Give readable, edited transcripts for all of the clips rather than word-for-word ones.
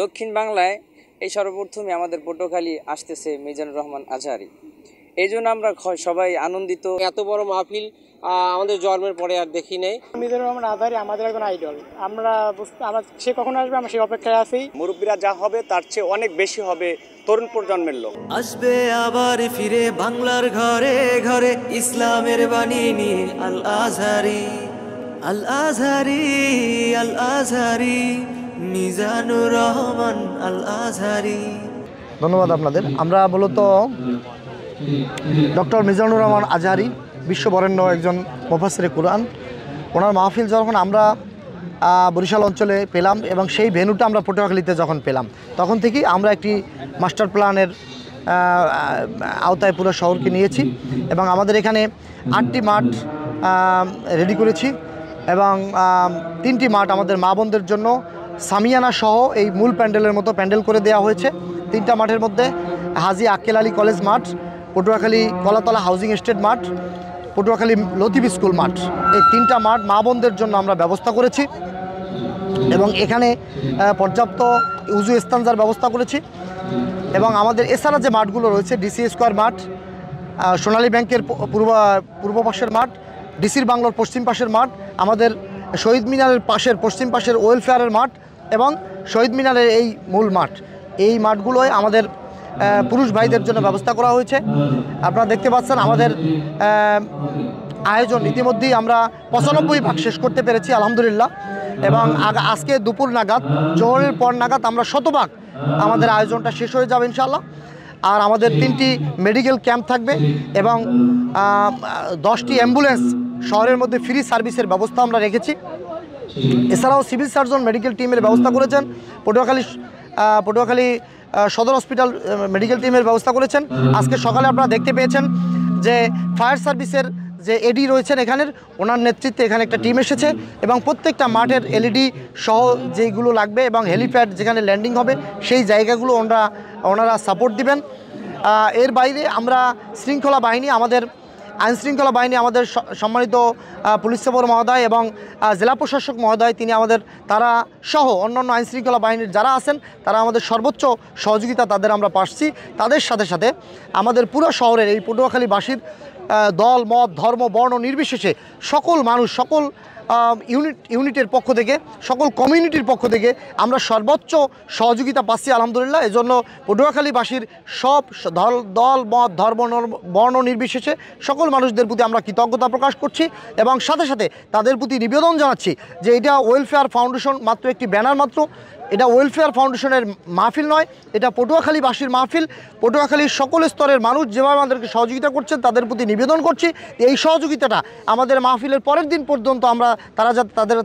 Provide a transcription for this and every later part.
দক্ষিণ বাংলায় এই সর্বপ্রথমে আমাদের পটুয়াখালী আসতেছে মিজানুর রহমান আজহারী। এই জন্য আমরা সবাই আনন্দিত। এত বড় মাহফিল আমাদের জন্মের পরে আর দেখি নাই। মিজানুর রহমান আজহারী আমাদের একজন আইডল। আমরা সে কখন আসবে আমরা সেই অপেক্ষায় আছি। মুরব্বীরা যা হবে তার চেয়ে অনেক বেশি হবে তরুণ প্রজন্মের লোক। আসবে আবার ফিরে বাংলার ঘরে ঘরে ইসলামের বাণী নিয়ে আল আজহারী, আল আজহারী, আল আজহারী, মিজানুর রহমান আল আজহারী। ধন্যবাদ আপনাদের। আমরা মূলত ডক্টর মিজানুর রহমান আজহারী বিশ্ববরেণ্য একজন মুফাসসিরে কুরআন, ওনার মাহফিল যখন আমরা বরিশাল অঞ্চলে পেলাম এবং সেই ভেন্যুটা আমরা পটুয়াখালীতে যখন পেলাম, তখন থেকেই আমরা একটি মাস্টার প্ল্যানের আওতায় পুরো শহরকে নিয়েছি এবং আমাদের এখানে 8টি মাঠ রেডি করেছি এবং 3টি মাঠ আমাদের মা বোনদের জন্য সামিয়ানা সহ এই মূল প্যান্ডেলের মতো প্যান্ডেল করে দেওয়া হয়েছে। 3টা মাঠের মধ্যে হাজী আক্কেল আলী কলেজ মাঠ, পটুয়াখালী কলাতলা হাউজিং এস্টেট মাঠ, পটুয়াখালী লতিফ স্কুল মাঠ, এই 3টা মাঠ মা বোনদের জন্য আমরা ব্যবস্থা করেছি এবং এখানে পর্যাপ্ত উজু ইস্তানজার ব্যবস্থা করেছি। এবং আমাদের এছাড়া যে মাঠগুলো রয়েছে, ডিসি স্কোয়ার মাঠ, সোনালী ব্যাংকের পূর্ব পাশের মাঠ, ডিসির বাংলোর পশ্চিম পাশের মাঠ, আমাদের শহীদ মিনারের পাশের পশ্চিম পাশের ওয়েলফেয়ারের মাঠ এবং শহীদ মিনারের এই মূল মাঠ, এই মাঠগুলোয় আমাদের পুরুষ ভাইদের জন্য ব্যবস্থা করা হয়েছে। আপনারা দেখতে পাচ্ছেন আমাদের আয়োজন ইতিমধ্যেই আমরা 95% শেষ করতে পেরেছি আলহামদুলিল্লাহ। এবং আজকে দুপুর নাগাদ, জোহরের পর নাগাদ আমরা 100% আমাদের আয়োজনটা শেষ হয়ে যাবে ইনশাআল্লাহ। আর আমাদের 3টি মেডিকেল ক্যাম্প থাকবে এবং 10টি অ্যাম্বুলেন্স শহরের মধ্যে ফ্রি সার্ভিসের ব্যবস্থা আমরা রেখেছি। এছাড়াও সিভিল সার্জন মেডিকেল টিমের ব্যবস্থা করেছেন, পটুয়াখালী সদর হসপিটাল মেডিকেল টিমের ব্যবস্থা করেছেন। আজকে সকালে আপনারা দেখতে পেয়েছেন যে ফায়ার সার্ভিসের যে এডি রয়েছেন এখানের, ওনার নেতৃত্বে এখানে একটা টিম এসেছে এবং প্রত্যেকটা মাঠের এলইডি সহ যেইগুলো লাগবে এবং হেলিপ্যাড যেখানে ল্যান্ডিং হবে সেই জায়গাগুলো ওনারা সাপোর্ট দিবেন। এর বাইরে আমরা শৃঙ্খলা বাহিনী, আমাদের আইনশৃঙ্খলা বাহিনী, আমাদের সম্মানিত পুলিশ সুপার মহোদয় এবং জেলা প্রশাসক মহোদয়, তারা সহ অন্যান্য আইনশৃঙ্খলা বাহিনীর যারা আছেন তারা আমাদের সর্বোচ্চ সহযোগিতা তাদের আমরা পাচ্ছি। তাদের সাথে সাথে আমাদের পুরো শহরের এই পটুয়াখালীবাসীর দল মত ধর্ম বর্ণ নির্বিশেষে সকল মানুষ, সকল ইউনিটের পক্ষ থেকে, সকল কমিউনিটির পক্ষ থেকে আমরা সর্বোচ্চ সহযোগিতা পাচ্ছি আলহামদুলিল্লাহ। এজন্য পটুয়াখালীবাসীর সব দল মত ধর্ম বর্ণ নির্বিশেষে সকল মানুষদের প্রতি আমরা কৃতজ্ঞতা প্রকাশ করছি এবং সাথে সাথে তাদের প্রতি নিবেদন জানাচ্ছি যে এটা ওয়েলফেয়ার ফাউন্ডেশন মাত্র একটি ব্যানার মাত্র, এটা ওয়েলফেয়ার ফাউন্ডেশনের মাহফিল নয়, এটা পটুয়াখালীবাসীর মাহফিল। পটুয়াখালীর সকল স্তরের মানুষ যেভাবে আমাদেরকে সহযোগিতা করছেন তাদের প্রতি নিবেদন করছি এই সহযোগিতাটা আমাদের মাহফিলের পরের দিন পর্যন্ত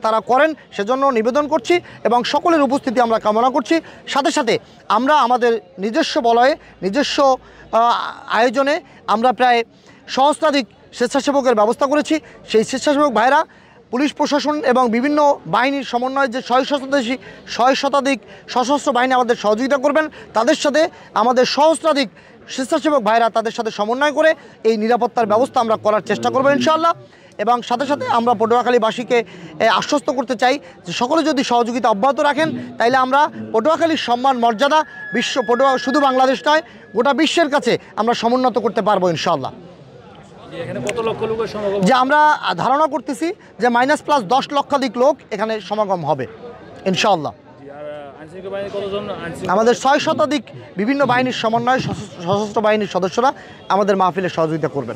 তারা করেন সেজন্য নিবেদন করছি এবং সকলের উপস্থিতি আমরা কামনা করছি। সাথে সাথে আমরা আমাদের নিজস্ব বলয়ে, নিজস্ব আয়োজনে আমরা প্রায় সহস্রাধিক স্বেচ্ছাসেবকের ব্যবস্থা করেছি। সেই স্বেচ্ছাসেবক ভাইরা পুলিশ প্রশাসন এবং বিভিন্ন বাহিনীর সমন্বয়ে যে 6 শতাধিক সশস্ত্র বাহিনী আমাদের সহযোগিতা করবেন, তাদের সাথে আমাদের সহস্রাধিক স্বেচ্ছাসেবক ভাইরা তাদের সাথে সমন্বয় করে এই নিরাপত্তার ব্যবস্থা আমরা করার চেষ্টা করবো ইনশাআল্লাহ। এবং সাথে সাথে আমরা পটুয়াখালীবাসীকে আশ্বস্ত করতে চাই যে সকলে যদি সহযোগিতা অব্যাহত রাখেন তাইলে আমরা পটুয়াখালীর সম্মান মর্যাদা শুধু বাংলাদেশ নয় গোটা বিশ্বের কাছে আমরা সমুন্নত করতে পারবো ইনশাআল্লাহ। যে আমরা ধারণা করতেছি যে -+10 লক্ষাধিক লোক এখানে সমাগম হবে ইনশাআল্লাহ। আমাদের 6 শতাধিক বিভিন্ন বাহিনীর সমন্বয়ে সশস্ত্র বাহিনীর সদস্যরা আমাদের মাহফিলে সহযোগিতা করবেন।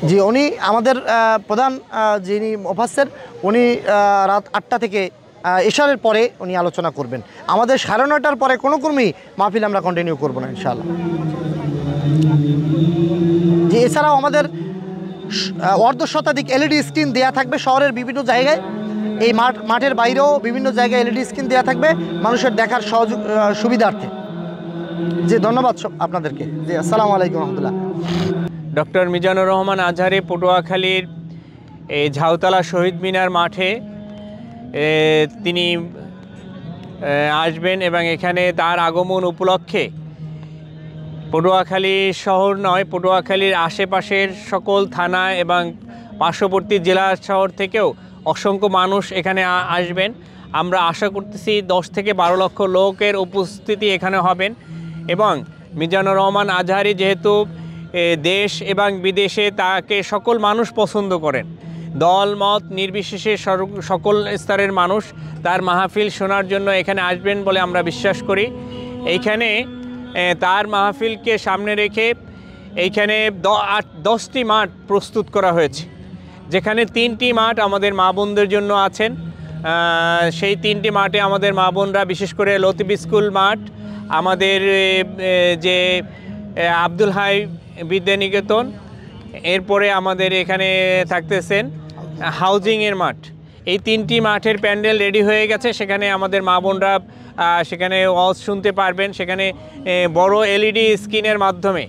জি, উনি আমাদের প্রধান যিনি মুফাসসির, উনি রাত 8টা থেকে ইশারের পরে উনি আলোচনা করবেন। আমাদের 9:30টার পরে কোনো ক্রমেই মাহফিল আমরা কন্টিনিউ করব না ইনশাআল্লাহ। যে এছাড়াও আমাদের 1.5 শতাধিক এলইডি স্ক্রিন দেওয়া থাকবে শহরের বিভিন্ন জায়গায়, এই মাঠের বাইরেও বিভিন্ন জায়গায় এলইডি স্ক্রিন দেওয়া থাকবে মানুষের দেখার সুবিধার্থে। জি, ধন্যবাদ আপনাদেরকে। জি, আসসালামু আলাইকুম রহমতুল্লাহ। ডক্টর মিজানুর রহমান আজহারী পটুয়াখালীর এই ঝাউতলা শহীদ মিনার মাঠে তিনি আসবেন এবং এখানে তার আগমন উপলক্ষে পটুয়াখালী শহর নয়, পটুয়াখালীর আশেপাশের সকল থানা এবং পার্শ্ববর্তী জেলা শহর থেকেও অসংখ্য মানুষ এখানে আসবেন। আমরা আশা করতেছি 10 থেকে 12 লক্ষ লোকের উপস্থিতি এখানে হবেন। এবং মিজানুর রহমান আজহারী যেহেতু দেশ এবং বিদেশে তাকে সকল মানুষ পছন্দ করেন, দল মত নির্বিশেষে সকল স্তরের মানুষ তার মাহফিল শোনার জন্য এখানে আসবেন বলে আমরা বিশ্বাস করি। এইখানে তার মাহফিলকে সামনে রেখে এইখানে 10টি মাঠ প্রস্তুত করা হয়েছে, যেখানে 3টি মাঠ আমাদের মা বোনদের জন্য আছেন। সেই 3টি মাঠে আমাদের মা বোনরা, বিশেষ করে লতিফ স্কুল মাঠ, আমাদের যে আব্দুল হাই বিদ্যানিকেতন, এরপরে আমাদের এখানে থাকতেছেন হাউজিংয়ের মাঠ, এই 3টি মাঠের প্যান্ডেল রেডি হয়ে গেছে। সেখানে আমাদের মা বোনরা সেখানে ওয়াজ শুনতে পারবেন। সেখানে বড় LED স্ক্রিনের মাধ্যমে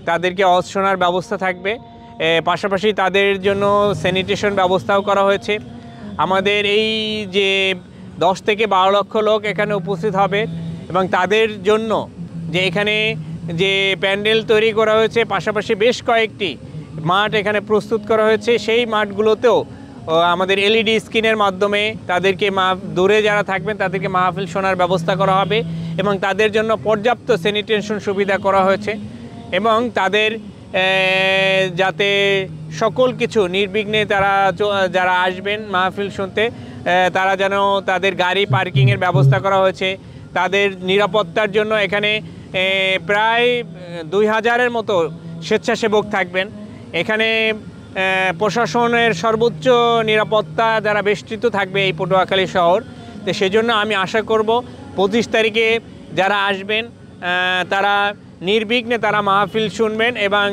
তাদেরকে ওয়াজ শোনার ব্যবস্থা থাকবে। পাশাপাশি তাদের জন্য স্যানিটেশন ব্যবস্থাও করা হয়েছে। আমাদের এই যে 10 থেকে 12 লক্ষ লোক এখানে উপস্থিত হবে এবং তাদের জন্য যে এখানে যে প্যান্ডেল তৈরি করা হয়েছে, পাশাপাশি বেশ কয়েকটি মাঠ এখানে প্রস্তুত করা হয়েছে। সেই মাঠগুলোতেও আমাদের LED স্ক্রিনের মাধ্যমে তাদেরকে দূরে যারা থাকবেন তাদেরকে মাহফিল শোনার ব্যবস্থা করা হবে এবং তাদের জন্য পর্যাপ্ত স্যানিটেশন সুবিধা করা হয়েছে এবং তাদের যাতে সকল কিছু নির্বিঘ্নে যারা আসবেন মাহফিল শুনতে, তারা যেন তাদের গাড়ি পার্কিংয়ের ব্যবস্থা করা হয়েছে। তাদের নিরাপত্তার জন্য এখানে প্রায় 2000-এর মতো স্বেচ্ছাসেবক থাকবেন। এখানে প্রশাসনের সর্বোচ্চ নিরাপত্তা দ্বারা বেষ্টিত থাকবে এই পটুয়াখালী শহর। তো সেজন্য আমি আশা করব 25 তারিখে যারা আসবেন তারা নির্বিঘ্নে তারা মাহফিল শুনবেন এবং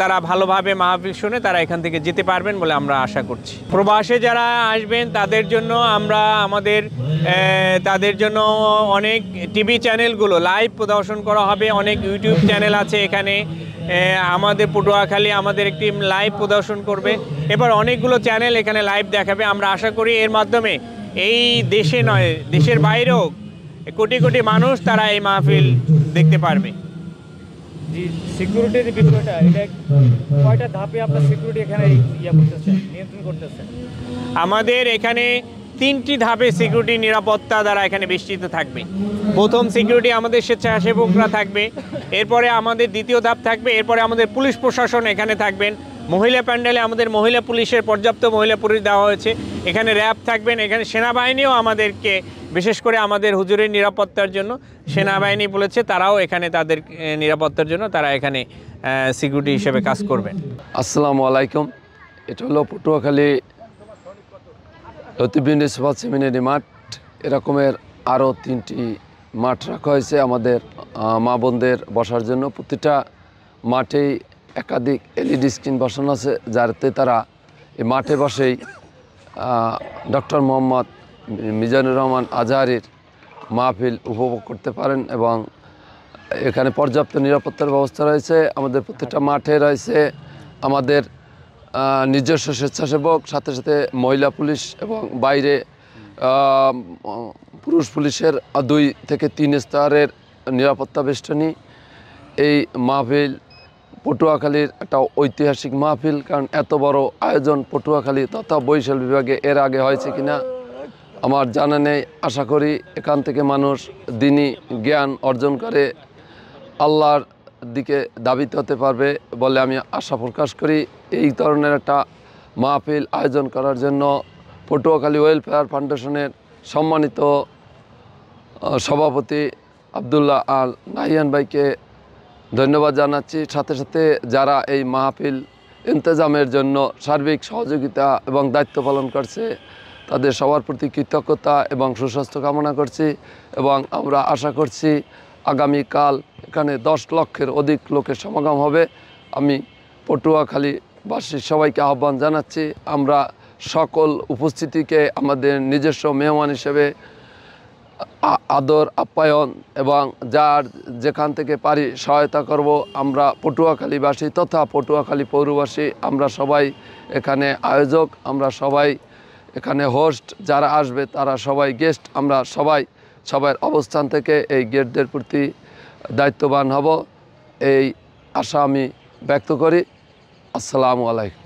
তারা ভালোভাবে মাহফিল শুনে তারা এখান থেকে যেতে পারবেন বলে আমরা আশা করছি। প্রবাসে যারা আসবেন তাদের জন্য আমরা তাদের জন্য অনেক টিভি চ্যানেলগুলো লাইভ প্রদর্শন করা হবে। অনেক ইউটিউব চ্যানেল আছে এখানে, আমাদের পটুয়াখালী আমাদের একটি লাইভ প্রদর্শন করবে। এবার অনেকগুলো চ্যানেল এখানে লাইভ দেখাবে। আমরা আশা করি এর মাধ্যমে এই দেশে নয়, দেশের বাইরেও কোটি কোটি মানুষ তারা এই মাহফিল দেখতে পারবে। জি, সিকিউরিটির বিষয়টা, এটা কয়টা ধাপে আপনার সিকিউরিটি এখানে নিয়ন্ত্রণ করতেছেন? আমাদের এখানে 3টি ধাপে সিকিউরিটি নিরাপত্তা দ্বারা এখানে বেষ্টিত থাকবে। প্রথম সিকিউরিটি আমাদের স্বেচ্ছাসেবকরা থাকবে, এরপরে আমাদের দ্বিতীয় ধাপ থাকবে, এরপরে আমাদের পুলিশ প্রশাসন এখানে থাকবেন। মহিলা প্যান্ডেলে আমাদের মহিলা পুলিশের পর্যাপ্ত মহিলা পুলিশ দেওয়া হয়েছে। এখানে র্যাব থাকবেন, এখানে সেনাবাহিনীও আমাদেরকে, বিশেষ করে আমাদের হুজুরের নিরাপত্তার জন্য সেনাবাহিনী বলেছে তারাও এখানে তাদের নিরাপত্তার জন্য তারা এখানে সিকিউরিটি হিসেবে কাজ করবেন। আসসালামু আলাইকুম। এটা হলো পটুয়াখালী লতিফ বিন ইসমাত সেমিনারি মাঠ। এরকমের আরও 3টি মাঠ রাখা হয়েছে আমাদের মা বোনদের বসার জন্য। প্রতিটা মাঠেই একাধিক LED স্ক্রিন বসানো আছে, যাতে তারা এই মাঠে বসেই ডক্টর মোহাম্মদ মিজানুর রহমান আজহারীর মাহফিল উপভোগ করতে পারেন এবং এখানে পর্যাপ্ত নিরাপত্তার ব্যবস্থা রয়েছে। আমাদের প্রত্যেকটা মাঠে রয়েছে আমাদের নিজস্ব স্বেচ্ছাসেবক, সাথে সাথে মহিলা পুলিশ এবং বাইরে পুরুষ পুলিশের 2 থেকে 3 স্তরের নিরাপত্তা বেষ্টনী। এই মাহফিল পটুয়াখালীর একটা ঐতিহাসিক মাহফিল, কারণ এত বড় আয়োজন পটুয়াখালী তথা বরিশাল বিভাগে এর আগে হয়েছে কিনা আমার জানা নেই। আশা করি এখান থেকে মানুষ দ্বীনি জ্ঞান অর্জন করে আল্লাহর দিকে দাবিত হতে পারবে বলে আমি আশা প্রকাশ করি। এই ধরনের একটা মাহফিল আয়োজন করার জন্য পটুয়াখালী ওয়েলফেয়ার ফাউন্ডেশনের সম্মানিত সভাপতি আব্দুল্লাহ আল নাহিয়ান ভাইকে ধন্যবাদ জানাচ্ছি। সাথে সাথে যারা এই মাহফিল ইন্তজামের জন্য সার্বিক সহযোগিতা এবং দায়িত্ব পালন করছে তাদের সবার প্রতি কৃতজ্ঞতা এবং সুস্বাস্থ্য কামনা করছি এবং আমরা আশা করছি আগামীকাল এখানে 10 লক্ষের অধিক লোকের সমাগম হবে। আমি পটুয়াখালীবাসীর সবাইকে আহ্বান জানাচ্ছি, আমরা সকল উপস্থিতিকে আমাদের নিজস্ব মেহমান হিসেবে আদর আপ্যায়ন এবং যার যেখান থেকে পারি সহায়তা করব। আমরা পটুয়াখালীবাসী তথা পটুয়াখালী পৌরবাসী আমরা সবাই এখানে আয়োজক, আমরা সবাই এখানে হোস্ট, যারা আসবে তারা সবাই গেস্ট। আমরা সবার অবস্থান থেকে এই গেস্টদের প্রতি দায়িত্ববান হব, এই আশা আমি ব্যক্ত করি। আসসালামু আলাইকুম।